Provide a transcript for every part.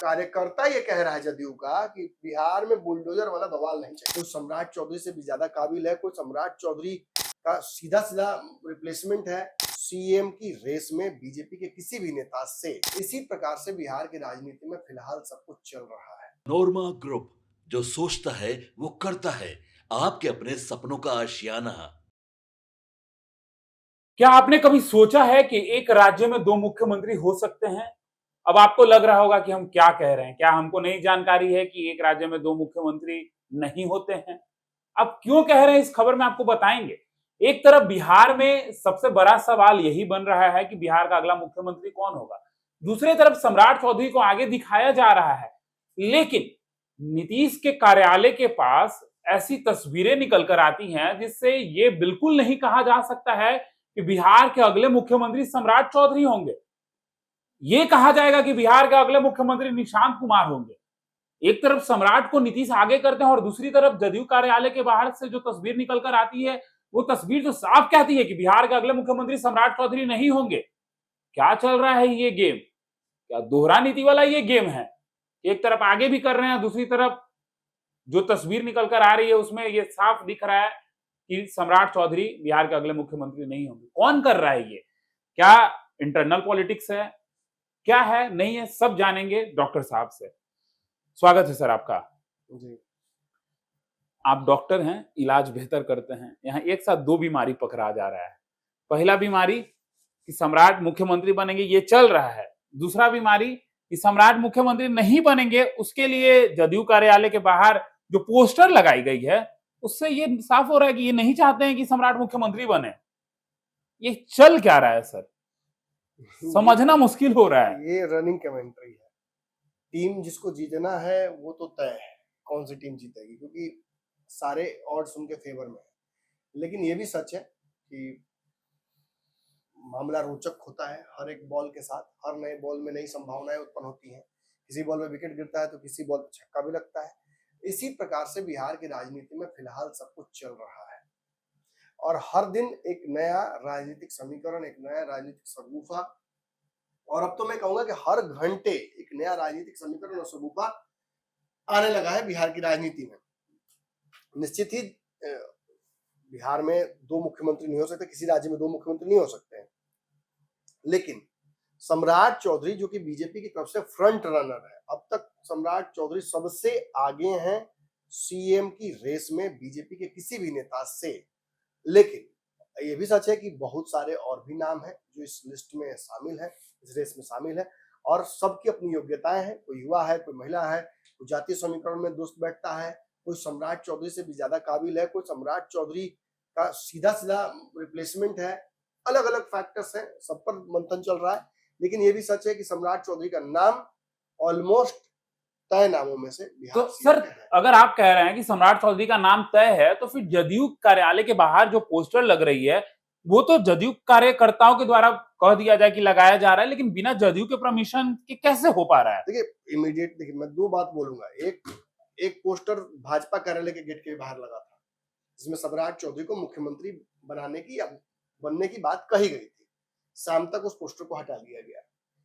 कार्यकर्ता ये कह रहा है जदयू का कि बिहार में बुलडोजर वाला बवाल नहीं चाहिए। कोई सम्राट चौधरी से भी ज्यादा काबिल है, कोई सम्राट चौधरी का सीधा सीधा रिप्लेसमेंट है सीएम की रेस में बीजेपी के किसी भी नेता से। इसी प्रकार से बिहार की राजनीति में फिलहाल सब कुछ चल रहा है। नोरमा ग्रुप, जो सोचता है वो करता है। आपके अपने सपनों का आशियाना। क्या आपने कभी सोचा है कि एक राज्य में दो मुख्यमंत्री हो सकते हैं? अब आपको लग रहा होगा कि हम क्या कह रहे हैं, क्या हमको नहीं जानकारी है कि एक राज्य में दो मुख्यमंत्री नहीं होते हैं? अब क्यों कह रहे हैं इस खबर में आपको बताएंगे। एक तरफ बिहार में सबसे बड़ा सवाल यही बन रहा है कि बिहार का अगला मुख्यमंत्री कौन होगा। दूसरी तरफ सम्राट चौधरी को आगे दिखाया जा रहा है, लेकिन नीतीश के कार्यालय के पास ऐसी तस्वीरें निकल कर आती हैं जिससे ये बिल्कुल नहीं कहा जा सकता है कि बिहार के अगले मुख्यमंत्री सम्राट चौधरी होंगे। ये कहा जाएगा कि बिहार के अगले मुख्यमंत्री निशांत कुमार होंगे। एक तरफ सम्राट को नीतीश आगे करते हैं और दूसरी तरफ जदयू कार्यालय के बाहर से जो तस्वीर निकल कर आती है वो तस्वीर तो साफ कहती है कि बिहार के अगले मुख्यमंत्री सम्राट चौधरी नहीं होंगे। क्या चल रहा है ये गेम? क्या दोहरा नीति वाला ये गेम है? एक तरफ आगे भी कर रहे हैं, दूसरी तरफ जो तस्वीर निकल कर आ रही है उसमें ये साफ दिख रहा है कि सम्राट चौधरी बिहार के अगले मुख्यमंत्री नहीं होंगे। कौन कर रहा है ये? क्या इंटरनल पॉलिटिक्स है, क्या है, नहीं है, सब जानेंगे डॉक्टर साहब से। स्वागत है सर आपका। जी। आप डॉक्टर हैं, इलाज बेहतर करते हैं। यहाँ एक साथ दो बीमारी पकड़ा जा रहा है। पहला बीमारी कि सम्राट मुख्यमंत्री बनेंगे, ये चल रहा है। दूसरा बीमारी कि सम्राट मुख्यमंत्री नहीं बनेंगे, उसके लिए जदयू कार्यालय के बाहर जो पोस्टर लगाई गई है उससे ये साफ हो रहा है कि ये नहीं चाहते हैं कि सम्राट मुख्यमंत्री बने। ये चल क्या रहा है सर? समझना मुश्किल हो रहा है। ये रनिंग कमेंट्री है। टीम जिसको जीतना है वो तो तय है कौन सी टीम जीतेगी, क्योंकि सारे ऑड्स उनके फेवर में है। लेकिन ये भी सच है कि मामला रोचक होता है हर एक बॉल के साथ। हर नए बॉल में नई संभावनाएं उत्पन्न होती हैं। किसी बॉल में विकेट गिरता है तो किसी बॉल पर छक्का भी लगता है। इसी प्रकार से बिहार की राजनीति में फिलहाल सब कुछ चल रहा है और हर दिन एक नया राजनीतिक समीकरण, एक नया राजनीतिक शगुफा, और अब तो मैं कहूंगा कि हर घंटे एक नया राजनीतिक समीकरण और शगुफा आने लगा है बिहार की राजनीति में। निश्चित ही बिहार में दो मुख्यमंत्री नहीं हो सकते, किसी राज्य में दो मुख्यमंत्री नहीं हो सकते हैं, लेकिन सम्राट चौधरी जो कि बीजेपी की तरफ से फ्रंट रनर है, अब तक सम्राट चौधरी सबसे आगे हैं सीएम की रेस में बीजेपी के किसी भी नेता से। लेकिन ये भी सच है कि बहुत सारे और भी नाम हैं जो इस लिस्ट में शामिल है, इस रेस में शामिल है, और सबकी अपनी योग्यताएं हैं। कोई युवा है, कोई महिला है, कोई जातीय समीकरण में दोस्त बैठता है, कोई सम्राट चौधरी से भी ज्यादा काबिल है, कोई सम्राट चौधरी का सीधा सीधा रिप्लेसमेंट है। अलग अलग फैक्टर्स हैं, सब पर मंथन चल रहा है। लेकिन ये भी सच है कि सम्राट चौधरी का नाम ऑलमोस्ट तय नामों में से बिहार तो सर अगर आप कह रहे हैं कि सम्राट चौधरी का नाम तय है, तो फिर जदयू कार्यालय के बाहर जो पोस्टर लग रही है वो तो जदयू कार्यकर्ताओं के द्वारा कह दिया जाए कि लगाया जा रहा है, लेकिन बिना जदयू के परमिशन के कैसे हो पा रहा है? देखिए मैं दो बात बोलूंगा। एक पोस्टर भाजपा कार्यालय के गेट के बाहर लगा था जिसमें सम्राट चौधरी को मुख्यमंत्री बनाने की या बनने की बात कही गई थी। शाम तक उस पोस्टर को हटा लिया गया।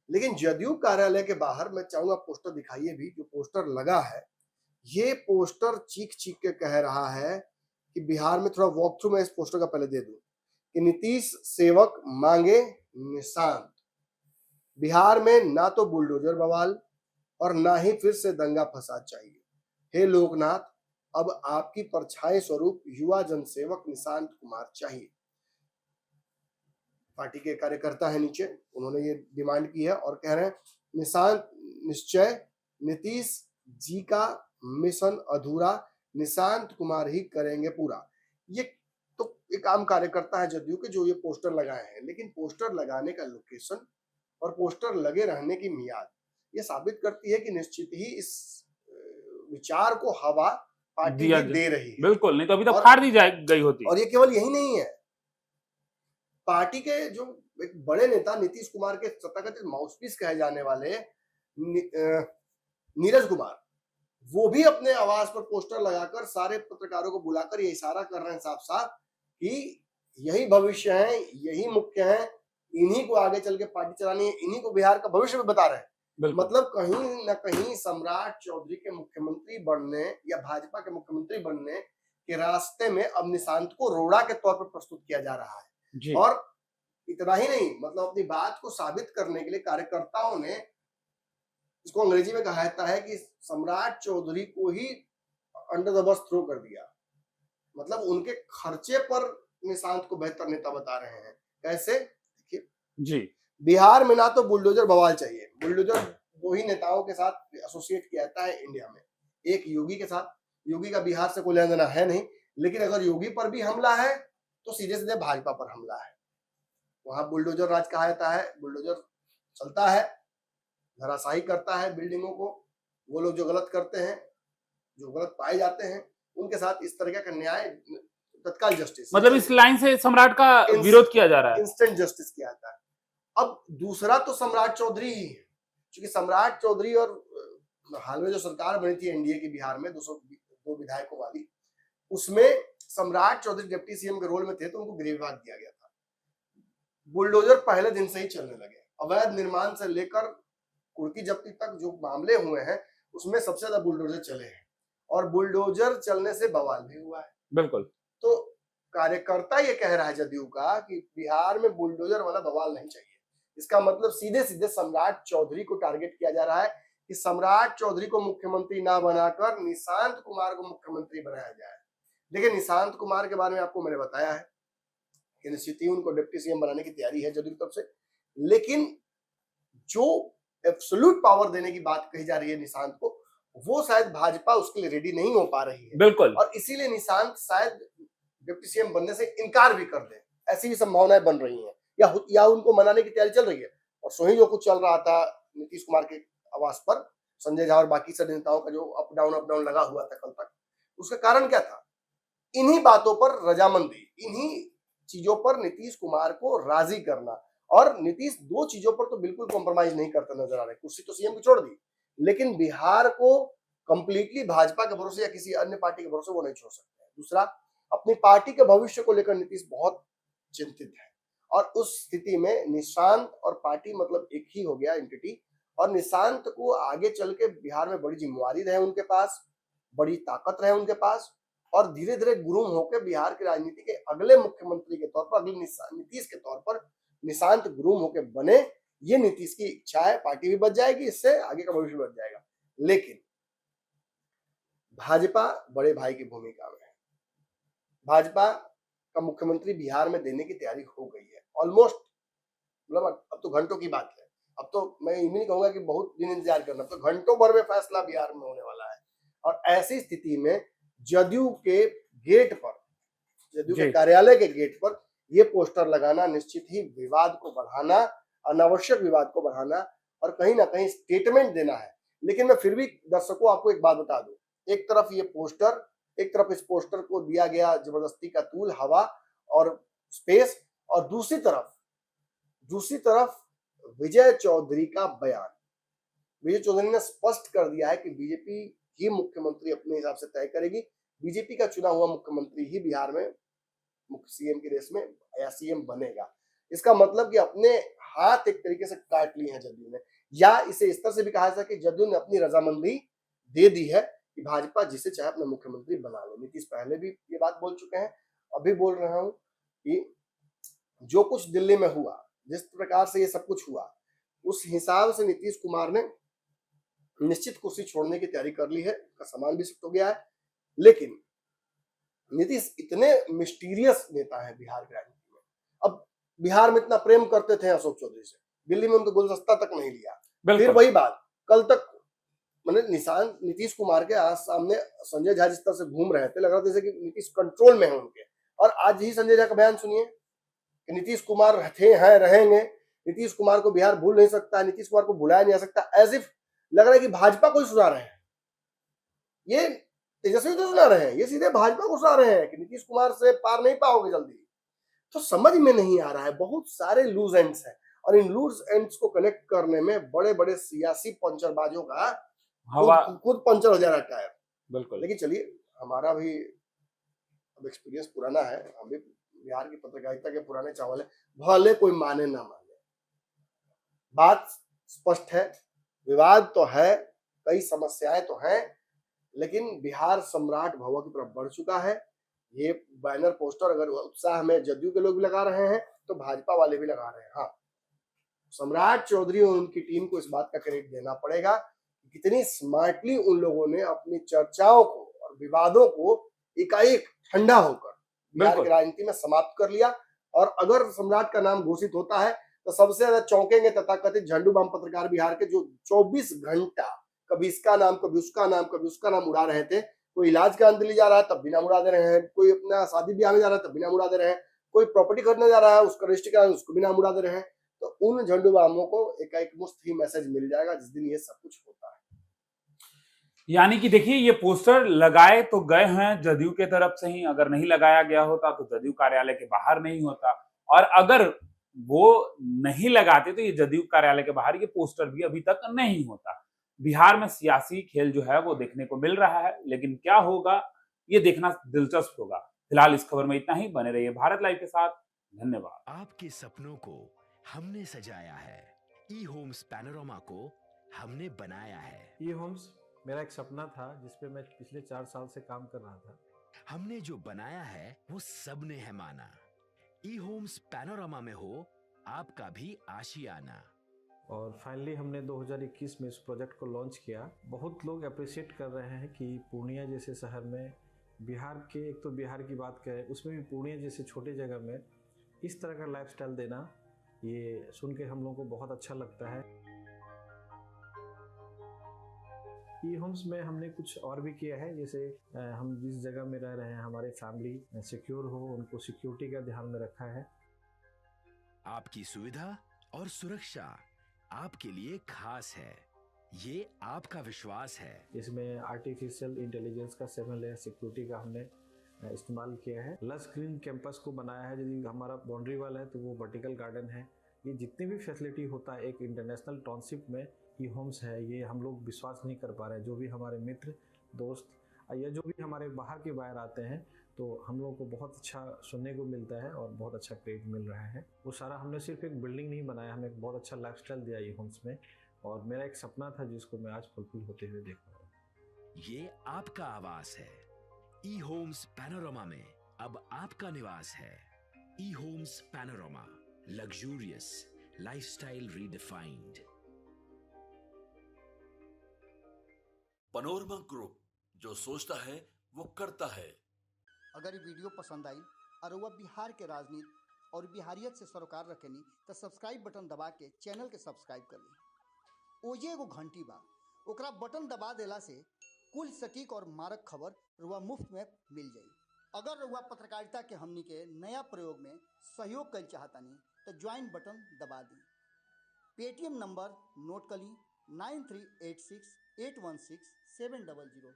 लेकिन जदयू कार्यालय के बाहर मैं चाहूंगा पोस्टर दिखाइए भी, जो पोस्टर लगा है ये पोस्टर चीख चीख के कह रहा है कि बिहार में, थोड़ा वॉक थ्रू मैं इस पोस्टर का पहले दे दूं, कि नीतीश सेवक मांगे निशांत। बिहार में ना तो बुलडोजर बवाल और ना ही फिर से दंगा फसाद चाहिए। हे लोकनाथ, अब आपकी परछाई स्वरूप युवा जनसेवक निशांत कुमार चाहिए। पार्टी के कार्यकर्ता है नीचे, उन्होंने ये डिमांड की है और कह रहे हैं निशांत निश्चय, नीतीश जी का मिशन अधूरा, निशांत कुमार ही करेंगे पूरा। ये तो एक आम कार्यकर्ता है जदयू के जो ये पोस्टर लगाए हैं, लेकिन पोस्टर लगाने का लोकेशन और पोस्टर लगे रहने की मियाद ये साबित करती है कि निश्चित ही इस विचार को हवा पार्टी दे रही है। बिल्कुल, नहीं तो अभी तक फाड़ दी गई होती। और ये केवल यही नहीं है, पार्टी के जो एक बड़े नेता नीतीश कुमार के तथाकथित माउथपीस कहे जाने वाले नीरज कुमार, वो भी अपने आवाज पर पोस्टर लगाकर सारे पत्रकारों को बुलाकर ये इशारा कर रहे हैं साफ साफ कि यही भविष्य है, यही मुख्य है, इन्हीं को आगे चल के पार्टी चलानी है, इन्हीं को बिहार का भविष्य भी बता रहे हैं। बिल्कुल। मतलब कहीं ना कहीं सम्राट चौधरी के मुख्यमंत्री बनने या भाजपा के मुख्यमंत्री बनने के रास्ते में अब निशांत को रोड़ा के तौर पर प्रस्तुत किया जा रहा है। जी। और इतना ही नहीं, मतलब अपनी बात को साबित करने के लिए कार्यकर्ताओं ने, इसको अंग्रेजी में कहा जाता है कि सम्राट चौधरी को ही अंडर द बस थ्रो कर दिया। मतलब उनके खर्चे पर निशांत को बेहतर नेता बता रहे हैं। कैसे? देखिए, जी। बिहार में ना तो बुलडोजर बवाल चाहिए। बुलडोजर दो ही नेताओं के साथ एसोसिएट किया जाता है इंडिया में, एक योगी के साथ। योगी का बिहार से कोई लेना देना है नहीं, लेकिन अगर योगी पर भी हमला है तो सीधे सीधे भाजपा पर हमला है। वहां बुलडोजर राज कहा जाता है। बुलडोजर चलता है, धराशायी करता है बिल्डिंगों को। वो लोग जो गलत करते हैं, जो गलत पाए जाते हैं, उनके साथ इस तरह का न्याय, तत्काल जस्टिस, मतलब इस लाइन से सम्राट का विरोध किया जा रहा है। इंस्टेंट जस्टिस किया जाता है। अब दूसरा तो सम्राट चौधरी ही है, क्योंकि सम्राट चौधरी और हाल में जो सरकार बनी थी एनडीए की बिहार में 202 विधायकों वाली, उसमें सम्राट चौधरी डिप्टी सीएम के रोल में थे, तो उनको गृह विभाग दिया गया था। बुलडोजर पहले दिन से ही चलने लगे। अवैध निर्माण से लेकर कुर्की जब्ती तक जो मामले हुए हैं, उसमें सबसे ज्यादा बुलडोजर चले हैं, और बुलडोजर चलने से बवाल भी हुआ है। बिल्कुल। तो कार्यकर्ता ये कह रहा है जदयू का कि बिहार में बुलडोजर वाला बवाल नहीं चाहिए। इसका मतलब सीधे सीधे सम्राट चौधरी को टारगेट किया जा रहा है कि सम्राट चौधरी को मुख्यमंत्री ना बनाकर निशांत कुमार को मुख्यमंत्री बनाया जाए। देखिए, निशांत कुमार के बारे में आपको मैंने बताया है कि निश्चित ही उनको डिप्टी सीएम बनाने की तैयारी है जदयू की तरफ से, लेकिन जो एब्सोल्यूट पावर देने की बात कही जा रही है निशांत को, वो शायद भाजपा उसके लिए रेडी नहीं हो पा रही है। बिल्कुल। और इसीलिए निशांत शायद डिप्टी सीएम बनने से इनकार भी कर दे, ऐसी भी संभावनाएं बन रही हैं, या उनको मनाने की तैयारी चल रही है। और सो ही जो कुछ चल रहा था नीतीश कुमार के आवास पर, संजय झा और बाकी सभी नेताओं का जो अप डाउन लगा हुआ था कल तक, उसका कारण क्या था? इन्हीं बातों पर रजामंदी, इन्हीं चीजों पर नीतीश कुमार को राजी करना। और नीतीश दो चीजों पर तो बिल्कुल कॉम्प्रोमाइज नहीं करता नजर आ रहा है। कुर्सी तो सीएम की छोड़ दी, लेकिन बिहार को कंप्लीटली भाजपा के भरोसे या किसी अन्य पार्टी के भरोसे वो नहीं छोड़ सकते। दूसरा, अपनी पार्टी के भविष्य को लेकर नीतीश बहुत चिंतित है, और उस स्थिति में निशांत और पार्टी मतलब एक ही हो गया एंटिटी। और निशांत को आगे चल के बिहार में बड़ी जिम्मेवारी रहे उनके पास, बड़ी ताकत रहे उनके पास, और धीरे धीरे गुरुम होकर बिहार की राजनीति के अगले मुख्यमंत्री के तौर पर, अगले नीतीश के तौर पर निशांत गुरुम होकर बने। ये नीतीश की इच्छा है। पार्टी भी बच जाएगी, इससे आगे का भविष्य बच जाएगा। लेकिन भाजपा बड़े भाई की भूमिका में है। भाजपा का मुख्यमंत्री बिहार में देने की तैयारी हो गई है ऑलमोस्ट। मतलब अब तो घंटों की बात है। अब तो मैं ये नहीं कहूंगा कि बहुत दिन इंतजार करना, तो घंटों भर में फैसला बिहार में होने वाला है। और ऐसी स्थिति में जदयू के गेट पर, जदयू के कार्यालय के गेट पर ये पोस्टर लगाना निश्चित ही विवाद को बढ़ाना, अनावश्यक विवाद को बढ़ाना, और कहीं ना कहीं स्टेटमेंट देना है। लेकिन मैं फिर भी दर्शकों आपको एक बात बता दूं, एक तरफ ये पोस्टर, एक तरफ इस पोस्टर को दिया गया जबरदस्ती का तूल, हवा और स्पेस, और दूसरी तरफ विजय चौधरी का बयान। विजय चौधरी ने स्पष्ट कर दिया है कि बीजेपी ही मुख्यमंत्री अपने हिसाब से तय करेगी। बीजेपी का चुना हुआ मुख्यमंत्री ही बिहार में मुख्य सीएम की रेस में या सीएम बनेगा। इसका मतलब कि अपने हाथ एक तरीके से काट लिए हैं जदयू ने, या इसे इस तरह से भी कहा जा सकता है कि जदयू ने अपनी रजामंदी दे दी है कि भाजपा जिसे चाहे अपना मुख्यमंत्री बना ले। नीतीश पहले भी ये बात बोल चुके हैं, अभी बोल रहा हूं कि जो कुछ दिल्ली में हुआ, जिस प्रकार से ये सब कुछ हुआ, उस हिसाब से नीतीश कुमार ने निश्चित कुर्सी छोड़ने की तैयारी कर ली है। उसका सामान भी शिफ्ट हो गया है। लेकिन नीतीश इतने मिस्टीरियस नेता है बिहार की राजनीति में। अब बिहार में इतना प्रेम करते थे अशोक चौधरी से, दिल्ली में उनको गुलदस्ता तक नहीं लिया। फिर वही बात, कल तक मैंने नीतीश कुमार के आज सामने संजय झा जिस तरह से घूम रहे थे, लग रहा था जैसे कि नीतीश कंट्रोल में है उनके। और आज ही संजय झा का बयान सुनिए कि नीतीश कुमार थे, हैं, रहेंगे। नीतीश कुमार को बिहार भूल नहीं सकता, नीतीश कुमार को भुलाया नहीं जा सकता। एज इफ लग रहा है कि भाजपा को ही सुना रहे हैं। ये तेजस्वी तो सुना रहे हैं, ये सीधे भाजपा को सुना रहे हैं कि नीतीश कुमार से पार नहीं पाओगे जल्दी। तो समझ में नहीं आ रहा है, बहुत सारे लूज एंड्स हैं, और इन लूज एंड्स को कनेक्ट करने में बड़े बड़े सियासी पंचरबाजों का खुद पंचर हो जा रहा है टायर। बिल्कुल। लेकिन चलिए, हमारा भी अब एक्सपीरियंस पुराना है, हम भी बिहार की पत्रकारिता के पुराने चावल है, भले कोई माने ना माने, बात स्पष्ट है। विवाद तो है, कई समस्याएं तो हैं, लेकिन बिहार सम्राट भवन की तरफ बढ़ चुका है। ये बैनर पोस्टर अगर उत्साह में जदयू के लोग भी लगा रहे हैं तो भाजपा वाले भी लगा रहे हैं। हाँ, सम्राट चौधरी और उनकी टीम को इस बात का क्रेडिट देना पड़ेगा कि कितनी स्मार्टली उन लोगों ने अपनी चर्चाओं को और विवादों को एकाएक ठंडा होकर बिहार की राजनीति में समाप्त कर लिया। और अगर सम्राट का नाम घोषित होता है तो सबसे ज्यादा चौंकेंगे तथाकथित झंडू बाम पत्रकार बिहार के, जो 24 घंटा कभी इसका नाम कभी उसका नाम कभी उसका नाम उड़ा रहे थे। कोई इलाज का अंत ले जा रहा है तब भी नाम उड़ा दे रहे हैं, कोई अपना शादी ब्याह में जा रहा है तब भी नाम उड़ा दे रहे हैं, कोई प्रॉपर्टी खरीदने जा रहा है उसका रजिस्ट्री का उसको भी नाम उड़ा दे रहे हैं। तो उन झंडू बामों को एक मुफ्त ही मैसेज मिल जाएगा जिस दिन ये सब कुछ होता है। यानी कि देखिए, ये पोस्टर लगाए तो गए हैं जदयू के तरफ से ही, अगर नहीं लगाया गया होता तो जदयू कार्यालय के बाहर नहीं होता, और अगर वो नहीं लगाते तो ये जदयू कार्यालय के बाहर ये पोस्टर भी अभी तक नहीं होता। बिहार में सियासी खेल जो है वो देखने को मिल रहा है, लेकिन क्या होगा ये देखना दिलचस्प होगा। फिलहाल इस खबर में इतना ही। बने रहिए भारत लाइव के साथ। धन्यवाद। आपके सपनों को हमने सजाया है, ई होम्स पैनोरमा को हमने बनाया है। ई होम्स मेरा एक सपना था जिस पे मैं पिछले 4 साल से काम कर रहा था। हमने जो बनाया है वो सबने है माना। ई होम्स पैनोरमा में हो आपका भी आशियाना। और फाइनली हमने 2021 में इस प्रोजेक्ट को लॉन्च किया। बहुत लोग अप्रिशिएट कर रहे हैं कि पूर्णिया जैसे शहर में, बिहार के, एक तो बिहार की बात करें उसमें भी पूर्णिया जैसे छोटे जगह में इस तरह का लाइफस्टाइल देना, ये सुन के हम लोगों को बहुत अच्छा लगता है। ई होम्स में हमने कुछ और भी किया है, जैसे हम जिस जगह में रह रहे हैं हमारे फैमिली सिक्योर हो, उनको सिक्योरिटी का ध्यान में रखा है। आपकी सुविधा और सुरक्षा आपके लिए खास है, ये आपका विश्वास है। इसमें आर्टिफिशियल इंटेलिजेंस का 7 लेयर सिक्योरिटी का हमने इस्तेमाल किया है। लस ग्रीन कैंपस को बनाया है, यदि हमारा बाउंड्री वाल है तो वो वर्टिकल गार्डन है। ये जितनी भी फैसिलिटी होता है एक इंटरनेशनल टाउनशिप में ई होम्स है, ये हम लोग विश्वास नहीं कर पा रहे हैं। जो भी हमारे मित्र दोस्त या जो भी हमारे बाहर के बाहर आते हैं तो हम लोगों को बहुत अच्छा सुनने को मिलता है और बहुत अच्छा क्रेडिट मिल रहा है। वो सारा हमने सिर्फ एक बिल्डिंग नहीं बनाया, हमें एक बहुत अच्छा लाइफस्टाइल दिया ई होम्स में, और मेरा एक सपना था जिसको मैं आज फुलफिल होते हुए देख रहा हूँ। ये आपका आवास है। ई होम्स पैनोरमा में अब आपका निवास है। E Homes Panorama, luxurious lifestyle redefined. Panorama Group, जो सोचता है वो करता है। अगर ये वीडियो पसंद आई और वह बिहार के राजनीति और बिहारियत से सरोकार रखेनी तो सब्सक्राइब बटन दबा के चैनल के सब्सक्राइब कर ली। ओजे एगो घंटी बा, ओकरा बटन दबा देला से कुल सटीक और मारक खबर रुआ मुफ्त में मिल जाई। अगर रुआ पत्रकारिता के हमनी के नया प्रयोग में सहयोग कर चाहतानी तो ज्वाइन बटन दबा दी। पेटीएम नंबर नोट कर ली 9386 816 700।